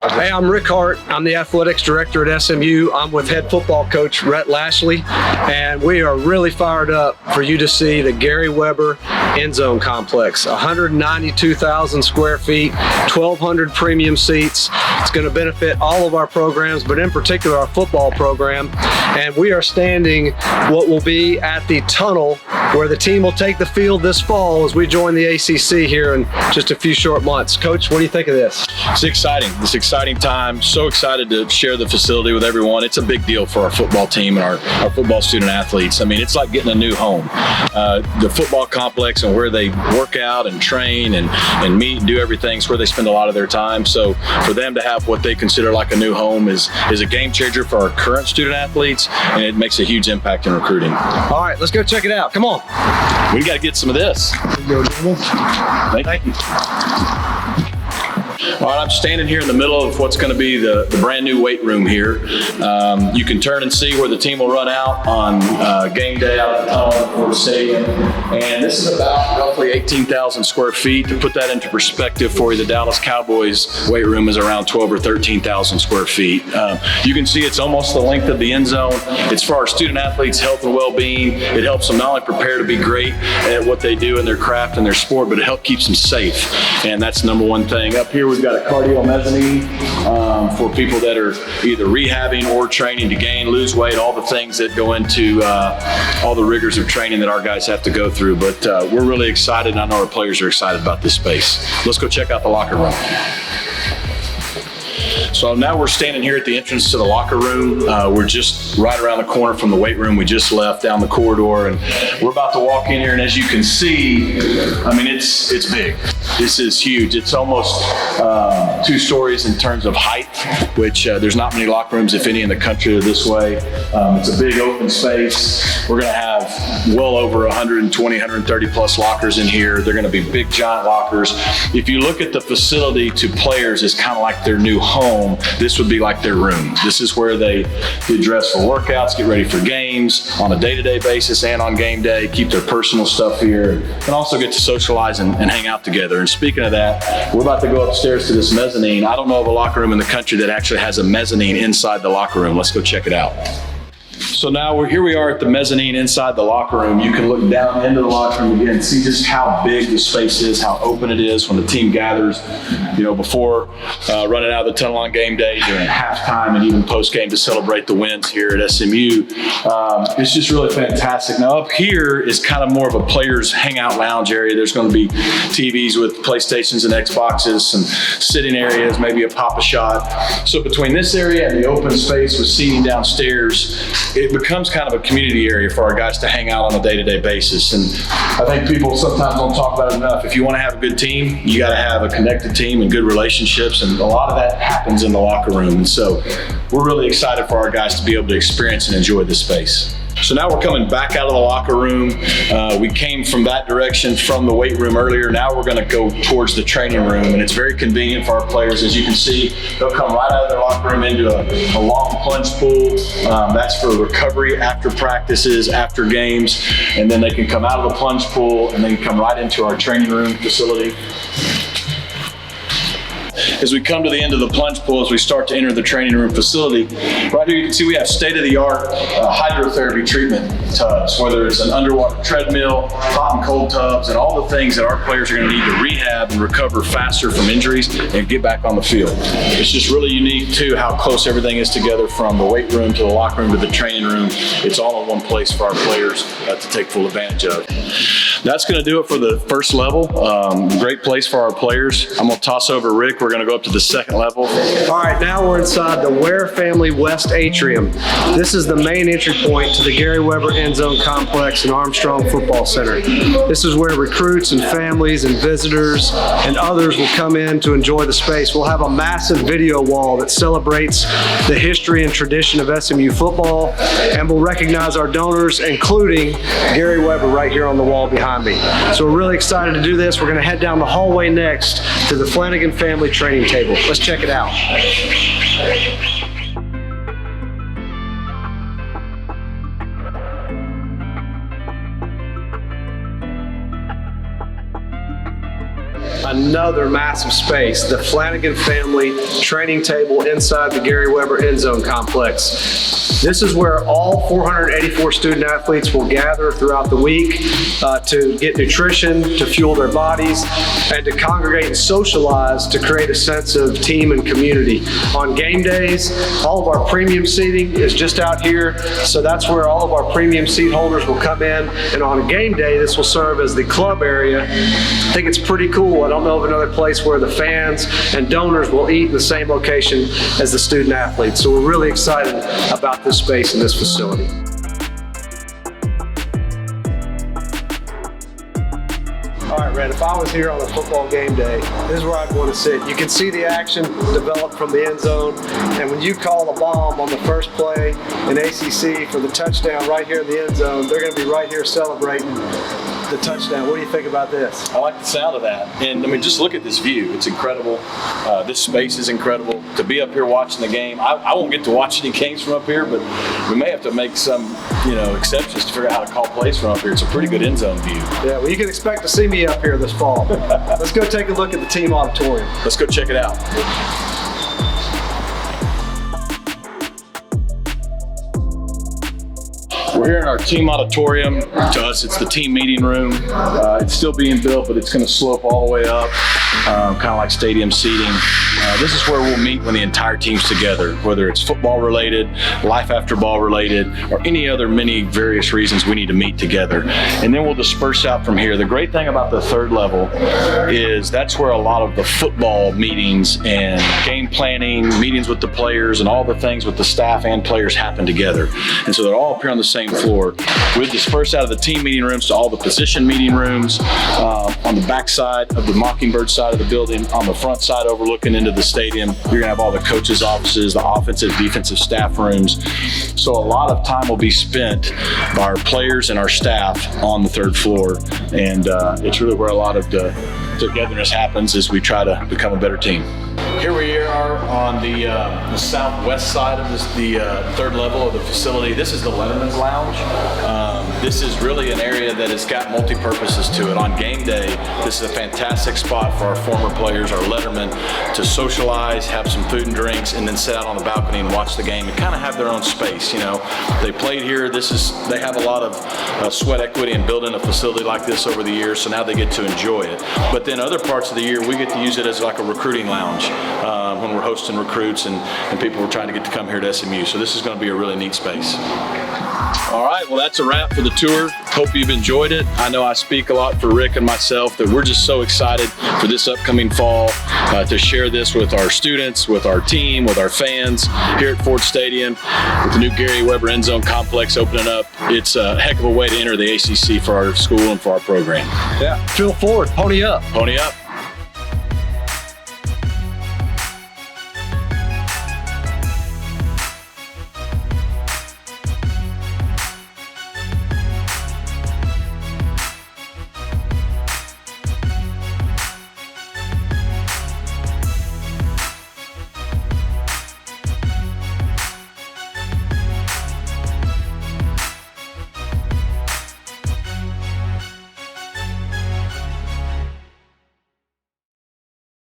Hey, I'm Rick Hart. I'm the athletics director at SMU. I'm with head football coach Rhett Lashlee, and we are really fired up for you to see the Garry Weber End Zone Complex. 192,000 square feet, 1,200 premium seats. It's going to benefit all of our programs, but in particular our football program. And we are standing what will be at the tunnel where the team will take the field this fall as we join the ACC here in just a few short months. Coach, what do you think of this? It's exciting. It's an exciting time. So excited to share the facility with everyone. It's a big deal for our football team and our football student athletes. I mean, it's like getting a new home. The football complex and where they work out and train and meet and do everything is where they spend a lot of their time. So for them to have what they consider like a new home is a game changer for our current student athletes, and it makes a huge impact in recruiting. All right, let's go check it out. Come on. We got to get some of this. Thank you. All right, I'm standing here in the middle of what's going to be the brand new weight room here. You can turn and see where the team will run out on game day out at the tunnel before the stadium. And this is about roughly 18,000 square feet. To put that into perspective for you, the Dallas Cowboys weight room is around 12 or 13,000 square feet. You can see it's almost the length of the end zone. It's for our student athletes' health and well-being. It helps them not only prepare to be great at what they do in their craft and their sport, but it helps keeps them safe. And that's the number one thing. Up here, we've got a cardio mezzanine for people that are either rehabbing or training to gain, lose weight, all the things that go into all the rigors of training that our guys have to go through. But we're really excited, and I know our players are excited about this space. Let's go check out the locker room. So now we're standing here at the entrance to the locker room. We're just right around the corner from the weight room. We just left down the corridor, and we're about to walk in here. And as you can see, I mean, it's big. This is huge. It's almost 2 stories in terms of height, which there's not many locker rooms, if any, in the country are this way. It's a big open space. We're going to have well over 120, 130 plus lockers in here. They're going to be big, giant lockers. If you look at the facility to players, it's kind of like their new home. This would be like their room. This is where they get dressed for workouts, get ready for games on a day-to-day basis and on game day, keep their personal stuff here, and also get to socialize and hang out together. And speaking of that, we're about to go upstairs to this mezzanine. I don't know of a locker room in the country that actually has a mezzanine inside the locker room. Let's go check it out. So now here we are at the mezzanine inside the locker room. You can look down into the locker room again and see just how big the space is, how open it is when the team gathers, you know, before running out of the tunnel on game day, during halftime, and even post-game to celebrate the wins here at SMU. It's just really fantastic. Now up here is kind of more of a players hangout lounge area. There's going to be TVs with PlayStations and Xboxes, some sitting areas, maybe a Pop-A-Shot. So between this area and the open space with seating downstairs, it becomes kind of a community area for our guys to hang out on a day-to-day basis. And I think people sometimes don't talk about it enough. If you want to have a good team, you got to have a connected team and good relationships, and a lot of that happens in the locker room. And so we're really excited for our guys to be able to experience and enjoy this space. So now we're coming back out of the locker room. We came from that direction from the weight room earlier. Now we're going to go towards the training room, and it's very convenient for our players. As you can see, they'll come right out of their locker room into a long plunge pool. That's for recovery after practices, after games, and then they can come out of the plunge pool and then come right into our training room facility. As we come to the end of the plunge pool, as we start to enter the training room facility, right here you can see we have state-of-the-art hydrotherapy treatment tubs, whether it's an underwater treadmill, hot and cold tubs, and all the things that our players are going to need to rehab and recover faster from injuries and get back on the field. It's just really unique, too, how close everything is together, from the weight room to the locker room to the training room. It's all in one place for our players to take full advantage of. That's going to do it for the first level. Great place for our players. I'm going to toss over Rick. We're going to go up to the second level. All right, now we're inside the Ware Family West Atrium. This is the main entry point to the Garry Weber End Zone Complex and Armstrong Football Center. This is where recruits and families and visitors and others will come in to enjoy the space. We'll have a massive video wall that celebrates the history and tradition of SMU football, and we'll recognize our donors, including Garry Weber right here on the wall behind me. So we're really excited to do this. We're going to head down the hallway next to the Flanagan Family Training Table. Let's check it out. another massive space, the Flanagan family training table inside the Garry Weber End Zone complex. This is where all 484 student athletes will gather throughout the week to get nutrition, to fuel their bodies, and to congregate and socialize to create a sense of team and community. On game days, all of our premium seating is just out here, so that's where all of our premium seat holders will come in, and on a game day, this will serve as the club area. I think it's pretty cool. I don't know of another place where the fans and donors will eat in the same location as the student athletes, so we're really excited about this space and this facility. All right, Rhett, if I was here on a football game day, this is where I'd want to sit. You can see the action develop from the end zone, and when you call a bomb on the first play in ACC for the touchdown right here in the end zone, they're going to be right here celebrating the touchdown. What do you think about this? I like the sound of that. And I mean, just look at this view. It's incredible. This space is incredible. To be up here watching the game, I won't get to watch any games from up here, but we may have to make some, exceptions to figure out how to call plays from up here. It's a pretty good end zone view. Yeah, well, you can expect to see me up here this fall. Let's go take a look at the team auditorium. Let's go check it out. We're here in our team auditorium. To us, it's the team meeting room. It's still being built, but it's going to slope all the way up, kind of like stadium seating. This is where we'll meet when the entire team's together, whether it's football related, life after ball related, or any other many various reasons we need to meet together. And then we'll disperse out from here. The great thing about the third level is that's where a lot of the football meetings and game planning, meetings with the players, and all the things with the staff and players happen together. And so they're all up here on the same floor. We'll disperse out of the team meeting rooms to all the position meeting rooms on the back side of the Mockingbird side of the building, on the front side overlooking into the stadium. You're gonna have all the coaches' offices, the offensive, defensive staff rooms. So a lot of time will be spent by our players and our staff on the third floor. And it's really where a lot of the togetherness happens as we try to become a better team. Here we are on the southwest side of the third level of the facility. This is the Lettermen's Lounge. This is really an area that has got multi-purposes to it. On game day, this is a fantastic spot for our former players, our Lettermen, to socialize, have some food and drinks, and then sit out on the balcony and watch the game and kind of have their own space. They played here. They have a lot of sweat equity in building a facility like this over the years, so now they get to enjoy it. But then other parts of the year, we get to use it as like a recruiting lounge when we're hosting recruits and people are trying to get to come here to SMU. So this is going to be a really neat space. All right, well, that's a wrap for the tour. Hope you've enjoyed it. I know I speak a lot for Rick and myself that we're just so excited for this upcoming fall to share this with our students, with our team, with our fans here at Ford Stadium, with the new Garry Weber End Zone complex opening up. It's a heck of a way to enter the ACC for our school and for our program. Yeah, feel forward, pony up. Pony up.